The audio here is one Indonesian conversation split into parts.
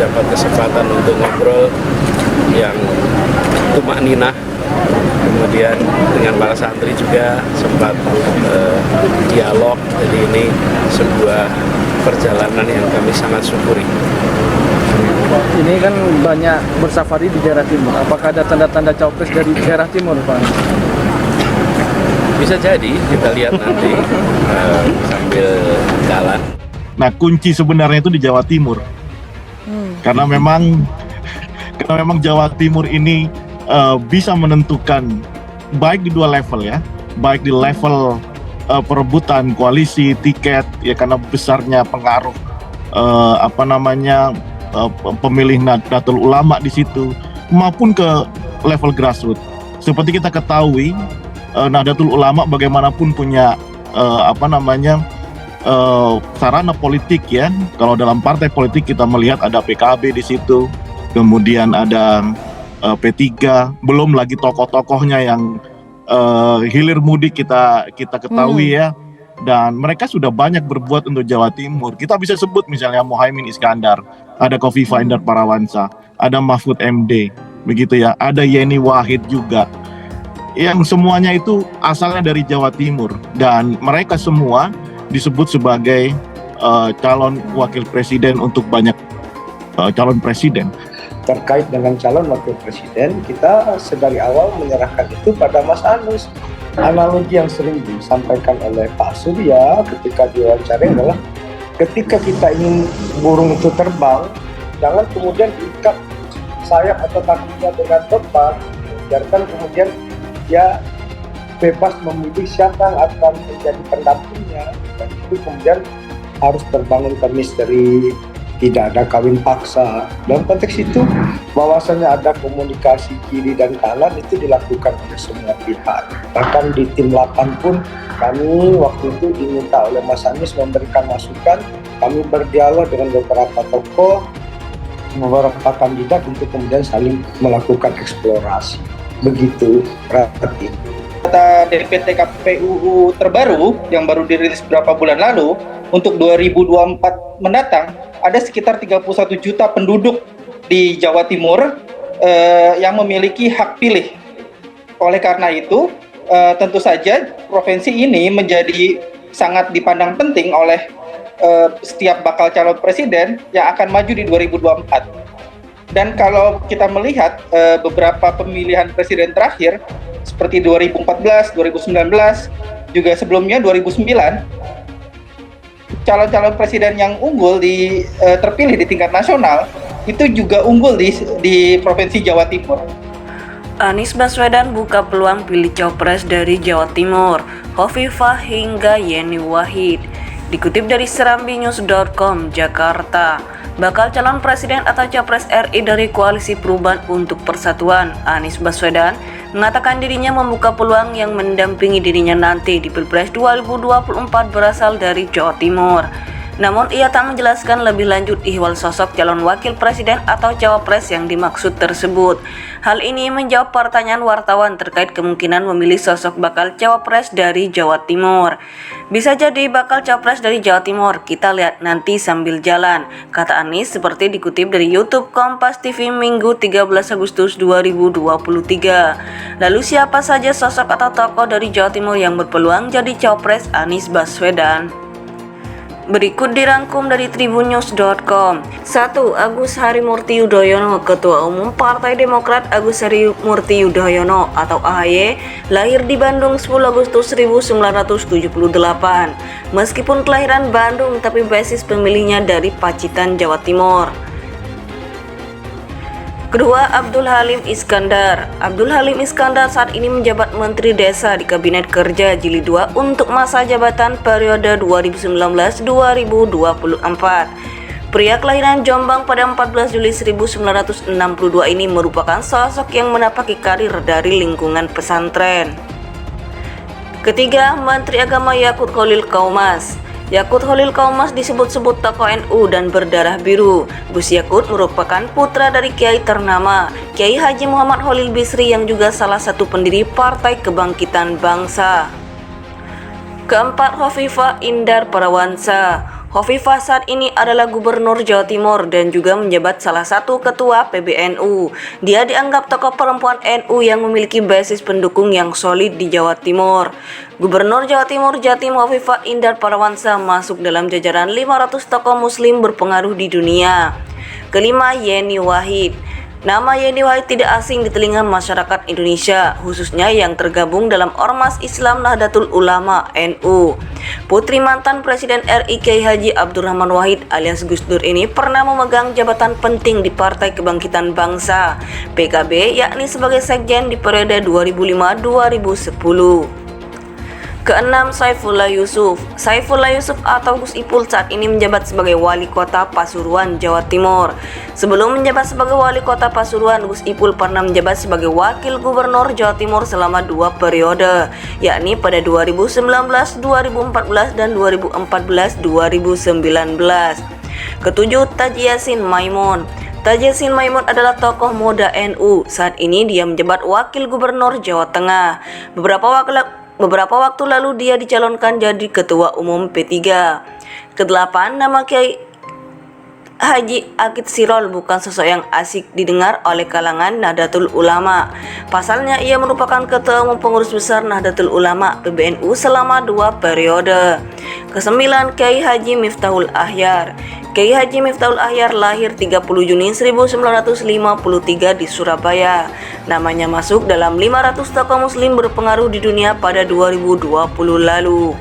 dapat kesempatan untuk ngobrol yang tumak ninah. Kemudian dengan para santri juga sempat dialog. Jadi ini sebuah perjalanan yang kami sangat syukuri. Ini kan banyak bersafari di daerah timur. Apakah ada tanda-tanda cawapres dari daerah timur, Pak? Bisa jadi, kita lihat nanti sambil jalan. Nah, kunci sebenarnya itu di Jawa Timur. Karena memang Jawa Timur ini bisa menentukan baik di dua level ya, baik di level perebutan koalisi, tiket ya, karena besarnya pengaruh pemilih Nahdlatul Ulama di situ, maupun ke level grassroots. Seperti kita ketahui, Nahdlatul Ulama bagaimanapun punya sarana politik ya. Kalau dalam partai politik kita melihat ada PKB di situ, kemudian ada P3, belum lagi tokoh-tokohnya yang hilir mudik kita ketahui ya. Dan mereka sudah banyak berbuat untuk Jawa Timur. Kita bisa sebut misalnya Muhaimin Iskandar, ada Khofifah Indar Parawansa, ada Mahfud MD, begitu ya. Ada Yeni Wahid juga. Yang semuanya itu asalnya dari Jawa Timur, dan mereka semua disebut sebagai calon wakil presiden untuk banyak calon presiden. Terkait dengan calon wakil presiden, kita sedari awal menyerahkan itu pada Mas Anies. Analogi yang sering disampaikan oleh Pak Surya ketika diwawancara adalah ketika kita ingin burung itu terbang, jangan kemudian ikat sayap atau kakinya dengan tepat, biarkan kemudian dia bebas memilih siapa yang akan menjadi pendampingnya, dan itu kemudian harus terbangun chemistry, tidak ada kawin paksa. Dalam konteks itu, bahwasannya ada komunikasi kiri dan kanan itu dilakukan oleh semua pihak. Bahkan di tim 8 pun kami waktu itu diminta oleh Mas Anies memberikan masukan. Kami berdialog dengan beberapa tokoh, beberapa kandidat untuk kemudian saling melakukan eksplorasi. Begitu, berarti. Data DPT KPU terbaru yang baru dirilis beberapa bulan lalu, untuk 2024 mendatang ada sekitar 31 juta penduduk di Jawa Timur yang memiliki hak pilih. Oleh karena itu, tentu saja provinsi ini menjadi sangat dipandang penting oleh setiap bakal calon presiden yang akan maju di 2024. Dan kalau kita melihat beberapa pemilihan presiden terakhir seperti 2014, 2019, juga sebelumnya 2009, calon-calon presiden yang unggul terpilih di tingkat nasional itu juga unggul di Provinsi Jawa Timur. Anies Baswedan buka peluang pilih cawapres dari Jawa Timur, Khofifah hingga Yeni Wahid. Dikutip dari serambinews.com, Jakarta, bakal calon presiden atau capres RI dari Koalisi Perubahan untuk Persatuan, Anies Baswedan, mengatakan dirinya membuka peluang yang mendampingi dirinya nanti di Pilpres 2024 berasal dari Jawa Timur. Namun ia tak menjelaskan lebih lanjut ihwal sosok calon wakil presiden atau cawapres yang dimaksud tersebut. Hal ini menjawab pertanyaan wartawan terkait kemungkinan memilih sosok bakal cawapres dari Jawa Timur. Bisa jadi bakal cawapres dari Jawa Timur, kita lihat nanti sambil jalan, kata Anies seperti dikutip dari YouTube Kompas TV Minggu 13 Agustus 2023. Lalu siapa saja sosok atau tokoh dari Jawa Timur yang berpeluang jadi cawapres Anies Baswedan? Berikut dirangkum dari tribunnews.com. 1. Agus Harimurti Yudhoyono. Ketua Umum Partai Demokrat Agus Harimurti Yudhoyono atau AHY lahir di Bandung 10 Agustus 1978. Meskipun kelahiran Bandung, tapi basis pemilihnya dari Pacitan, Jawa Timur. Kedua, Abdul Halim Iskandar. Abdul Halim Iskandar saat ini menjabat Menteri Desa di Kabinet Kerja Jilid 2 untuk masa jabatan periode 2019-2024. Pria kelahiran Jombang pada 14 Juli 1962 ini merupakan sosok yang menapaki karir dari lingkungan pesantren. Ketiga, Menteri Agama Yakut Khalil Qaumas. Yakut Khalil Qaumas disebut-sebut tokoh NU dan berdarah biru. Gus Yakut merupakan putra dari Kiai ternama, Kiai Haji Muhammad Khalil Bisri yang juga salah satu pendiri Partai Kebangkitan Bangsa. Keempat, Khofifah Indar Parawansa. Hovifah saat ini adalah Gubernur Jawa Timur dan juga menjabat salah satu ketua PBNU. Dia dianggap tokoh perempuan NU yang memiliki basis pendukung yang solid di Jawa Timur. Gubernur Jawa Timur Jatim Hovifah Indar Parawansa masuk dalam jajaran 500 tokoh muslim berpengaruh di dunia. Kelima, Yeni Wahid. Nama Yeni Wahid tidak asing di telinga masyarakat Indonesia, khususnya yang tergabung dalam Ormas Islam Nahdlatul Ulama (NU). Putri mantan Presiden RI Kiai Haji Abdurrahman Wahid alias Gus Dur ini pernah memegang jabatan penting di Partai Kebangkitan Bangsa (PKB), yakni sebagai sekjen di periode 2005-2010. Keenam, Saifullah Yusuf. Saifullah Yusuf atau Gus Ipul saat ini menjabat sebagai Wali Kota Pasuruan, Jawa Timur. Sebelum menjabat sebagai Wali Kota Pasuruan, Gus Ipul pernah menjabat sebagai Wakil Gubernur Jawa Timur selama 2 periode, yakni pada 2019, 2014, dan 2014-2019. Ketujuh, Taji Yassin Maimun. Taji Yassin Maimun adalah tokoh muda NU. Saat ini dia menjabat Wakil Gubernur Jawa Tengah. Beberapa waktu lalu dia dicalonkan jadi Ketua Umum P3. Kedelapan, nama Kiai Haji Akid Sirol bukan sosok yang asik didengar oleh kalangan Nahdlatul Ulama. Pasalnya ia merupakan Ketua Umum Pengurus Besar Nahdlatul Ulama PBNU selama 2 periode. Kesembilan, Kiai Haji Miftahul Ahyar. Kiai Haji Miftahul Ahyar lahir 30 Juni 1953 di Surabaya. Namanya masuk dalam 500 tokoh muslim berpengaruh di dunia pada 2020 lalu.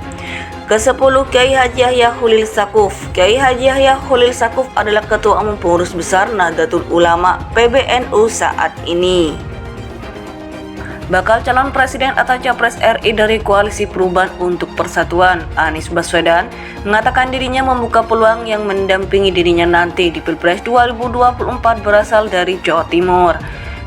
Ke-10, Kiai Haji Yahya Khalil Stakuf. Kiai Haji Yahya Khalil Stakuf adalah Ketua Umum Pengurus Besar Nahdlatul Ulama PBNU saat ini. Bakal calon presiden atau capres RI dari Koalisi Perubahan untuk Persatuan, Anies Baswedan, mengatakan dirinya membuka peluang yang mendampingi dirinya nanti di Pilpres 2024 berasal dari Jawa Timur.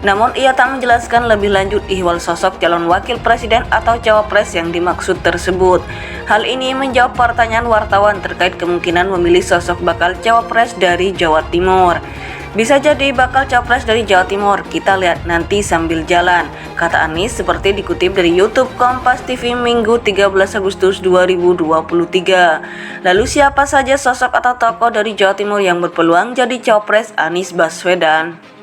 Namun ia tak menjelaskan lebih lanjut ihwal sosok calon wakil presiden atau cawapres yang dimaksud tersebut. Hal ini menjawab pertanyaan wartawan terkait kemungkinan memilih sosok bakal cawapres dari Jawa Timur. Bisa jadi bakal capres dari Jawa Timur, kita lihat nanti sambil jalan, kata Anies seperti dikutip dari YouTube Kompas TV Minggu 13 Agustus 2023. Lalu siapa saja sosok atau tokoh dari Jawa Timur yang berpeluang jadi capres Anies Baswedan?